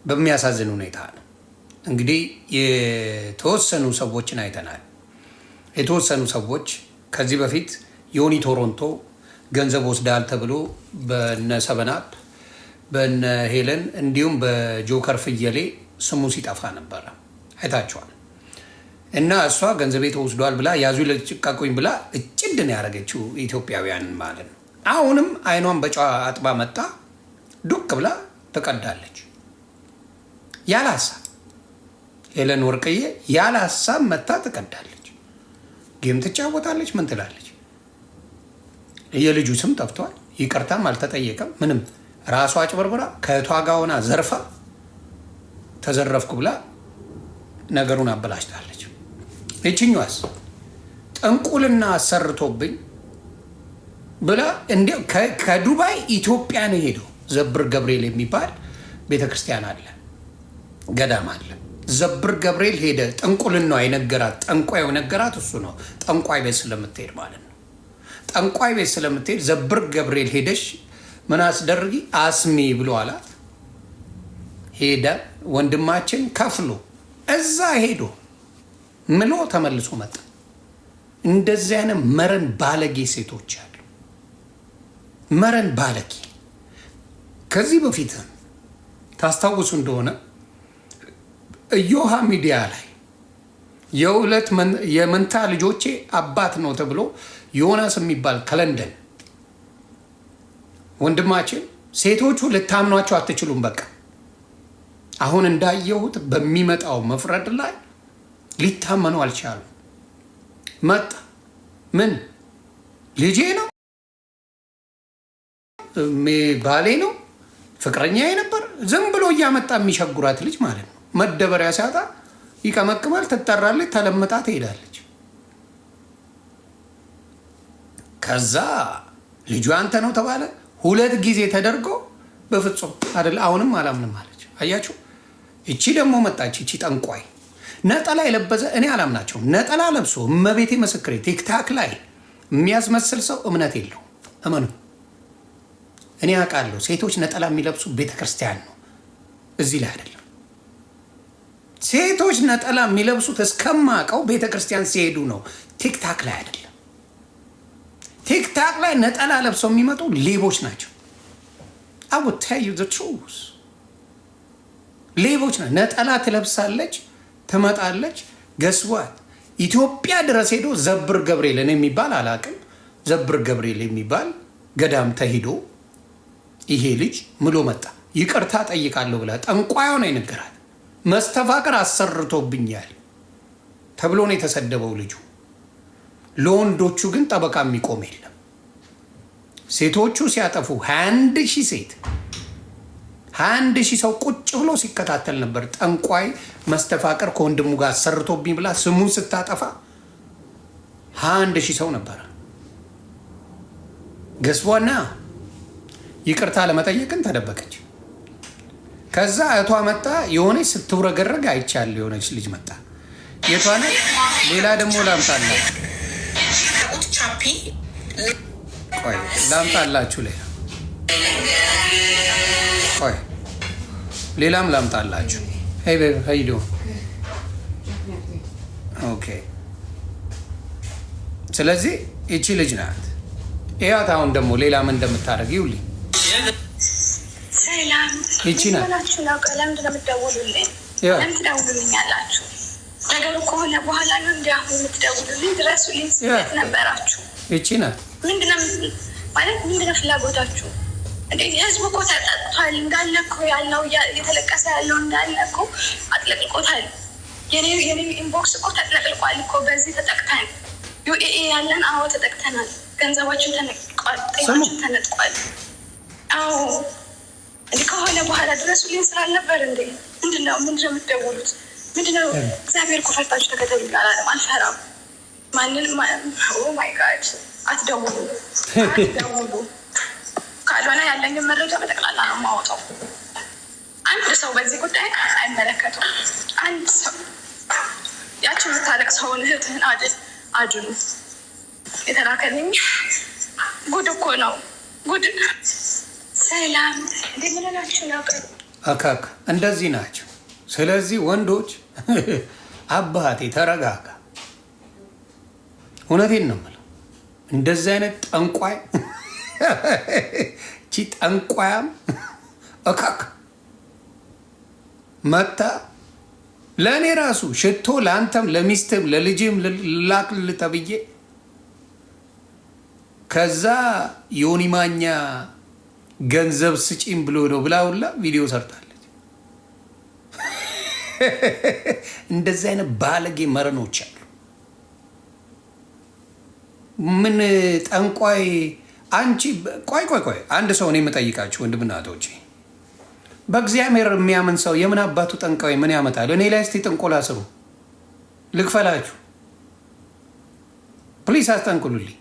በሚያሳዝን ሁኔታ ነው። እንግዲህ የተወሰኑ ሰዎችን አይተናል። የተወሰኑ ሰዎች ከዚህ በፊት ዮኒ ቶሮንቶ ገንዘብ ወስዳል ተብሎ በነ ሰበናፕ በነ ሄለን እንዲሁም በጆከር ፍየሌ ስሙ ሲጠፋ ነበረ፣ አይታችኋል። እና እሷ ገንዘቤ ተወስዷል ብላ ያዙ ለጭቃቁኝ ብላ እጭድን ያደረገችው ኢትዮጵያውያንን ማለት ነው። አሁንም አይኗን በጨዋ አጥባ መጣ ዱቅ ብላ ተቀዳለች። ያለ ሀሳብ ሄለን ወርቅዬ ያለ ሀሳብ መታ ትቀዳለች። ጌም ትጫወታለች። ምን ትላለች? የልጁ ስም ጠፍቷል። ይቅርታም አልተጠየቀም። ምንም ራሷ አጭበርብራ ከእቷ ጋር ሆና ዘርፋ ተዘረፍኩ ብላ ነገሩን አበላሽታለች። ይችኛዋስ ጥንቁልና አሰርቶብኝ ብላ ከዱባይ ኢትዮጵያ ነው ሄደው ዘብር ገብርኤል የሚባል ቤተክርስቲያን አለ፣ ገዳም አለ። ዘብር ገብርኤል ሄደ። ጥንቁልና የነገራት ጠንቋዩ ነገራት እሱ ነው። ጠንቋይ ቤት ስለምትሄድ ማለት ነው። ጠንቋይ ቤት ስለምትሄድ ዘብር ገብርኤል ሄደሽ ምን አስደርጊ አስሚ ብሎ አላት። ሄደ። ወንድማችን ከፍሎ እዛ ሄዶ ምሎ ተመልሶ መጣ። እንደዚህ አይነት መረን ባለጌ ሴቶች አሉ። መረን ባለጌ። ከዚህ በፊት ታስታውሱ እንደሆነ እዮሃ ሚዲያ ላይ የሁለት የመንታ ልጆቼ አባት ነው ተብሎ ዮናስ የሚባል ከለንደን ወንድማችን ሴቶቹ ልታምኗቸው አትችሉም። በቃ አሁን እንዳየሁት በሚመጣው መፍረድ ላይ ሊታመኑ አልቻሉም። መጣ። ምን ልጄ ነው ባሌ ነው ፍቅረኛ ነበር ዝም ብሎ እያመጣ የሚሸጉራት ልጅ ማለት ነው። መደበሪያ ሲያጣ ይቀመቅማል፣ ትጠራለች፣ ተለምጣ ትሄዳለች። ከዛ ልጁ አንተ ነው ተባለ። 2 ጊዜ ተደርጎ በፍጹም አይደለ አሁንም አላምንም አለች። አያችሁ፣ እቺ ደግሞ መጣች። እቺ ጠንቋይ ነጠላ የለበሰ እኔ አላምናቸው። ነጠላ ለብሶ እመቤቴ ምስክሬ ቲክታክ ላይ የሚያስመስል ሰው እምነት የለው። እመኑ። እኔ አውቃለሁ ሴቶች ነጠላ የሚለብሱ ቤተክርስቲያን ነው፣ እዚህ ላይ አይደለም። ሴቶች ነጠላ የሚለብሱት እስከማውቀው ቤተክርስቲያን ሲሄዱ ነው፣ ቲክታክ ላይ አይደለም። ቲክታክ ላይ ነጠላ ለብሰው የሚመጡ ሌቦች ናቸው። I will tell you the truth። ሌቦች ናቸው። ነጠላ ትለብሳለች፣ ትመጣለች። ገስዋት ኢትዮጵያ ድረስ ሄዶ ዘብር ገብርኤልን የሚባል አላውቅም፣ ዘብር ገብርኤል የሚባል ገዳም ተሂዶ ይሄ ልጅ ምሎ መጣ። ይቅርታ ጠይቃለሁ ብላ ጠንቋዩ ነው የነገራት። መስተፋቅር አሰርቶብኛል ተብሎ ነው የተሰደበው ልጁ። ለወንዶቹ ግን ጠበቃ የሚቆም የለም። ሴቶቹ ሲያጠፉ 21,000 ሴት 21,000 ሰው ቁጭ ብሎ ሲከታተል ነበር። ጠንቋይ መስተፋቅር ከወንድሙ ጋር አሰርቶብኝ ብላ ስሙን ስታጠፋ 21,000 ሰው ነበረ። ገስቧና ይቅርታ ለመጠየቅን ተደበቀች። ከዛ እቷ መጣ። የሆነች ስትውረገረግ አይቻል። የሆነች ልጅ መጣ። የቷነ ሌላ ደግሞ ላምጣላችሁ። ቆይ ላምጣላችሁ። ሌላ ቆይ ሌላም ላምጣላችሁ። ሄይ ቤቢ ሀይዶ ኦኬ። ስለዚህ ይቺ ልጅ ናት። ይኸው አሁን ደግሞ ሌላ ምን እንደምታደርግ ይውልኝ። ሰላም ይቺ ናት። ለምንድን ነው የምትደውሉልኝ? ለምን ትደውሉልኛላችሁ? ነገሩ ከሆነ በኋላ ነው እንዲ አሁን የምትደውሉልኝ? ድረሱልኝ። ስት ነበራችሁ? ይቺ ናት። ምንድነው ፍላጎታችሁ? ህዝቡ እኮ ተጠቅቷል እንዳለ እኮ ያለው እየተለቀሰ ያለው እንዳለ እኮ አጥለቅልቆታል። የኔ ኢንቦክስ እኮ ተጥለቅልቋል እኮ። በዚህ ተጠቅተን ዩኤኤ ያለን አዎ ተጠቅተናል። ገንዘባችን ተነጥቋል፣ ጤናችን ተነጥቋል። አዎ እንዲህ ከሆነ በኋላ ድረሱልኝ ስላልነበር እንዴ? ምንድነው የምትደውሉት? ምንድነው? እግዚአብሔር እኮ ፈርታችሁ ተከተሉ አላለም። አልፈራም ማንንም። ማይ ጋድ አትደውሉ፣ አትደውሉ። ካልሆነ ያለኝን መረጃ በጠቅላላ ነው የማወጣው። አንድ ሰው በዚህ ጉዳይ አይመለከቱም። አንድ ሰው ያችን የምታለቅሰውን እህትህን አድኑ። የተላከልኝ ጉድ እኮ ነው ጉድ። ሰላም እንደምን ናችሁ? አካክ እንደዚህ ናቸው። ስለዚህ ወንዶች አባቴ ተረጋጋ። እውነቴን ነው የምለው። እንደዚህ አይነት ጠንቋይ ቺ ጠንቋያም እካክ መታ ለእኔ ራሱ ሽቶ ለአንተም ለሚስትም ለልጅም ላክል ተብዬ ከዛ ዮኒ ማኛ ገንዘብ ስጪም ብሎ ነው ብላውላ ቪዲዮ ሰርታለች። እንደዚህ አይነት ባለጌ መረኖች አሉ። ምን ጠንቋይ አንቺ ቆይ አንድ ሰው ነው የምጠይቃችሁ ወንድምና እህቶቼ፣ በእግዚአብሔር የሚያምን ሰው የምን አባቱ ጠንቋይ ምን ያመጣል? እኔ ላይ እስቲ ጥንቆላ ስሩ ልክፈላችሁ። ፕሊስ አስጠንቅሉልኝ።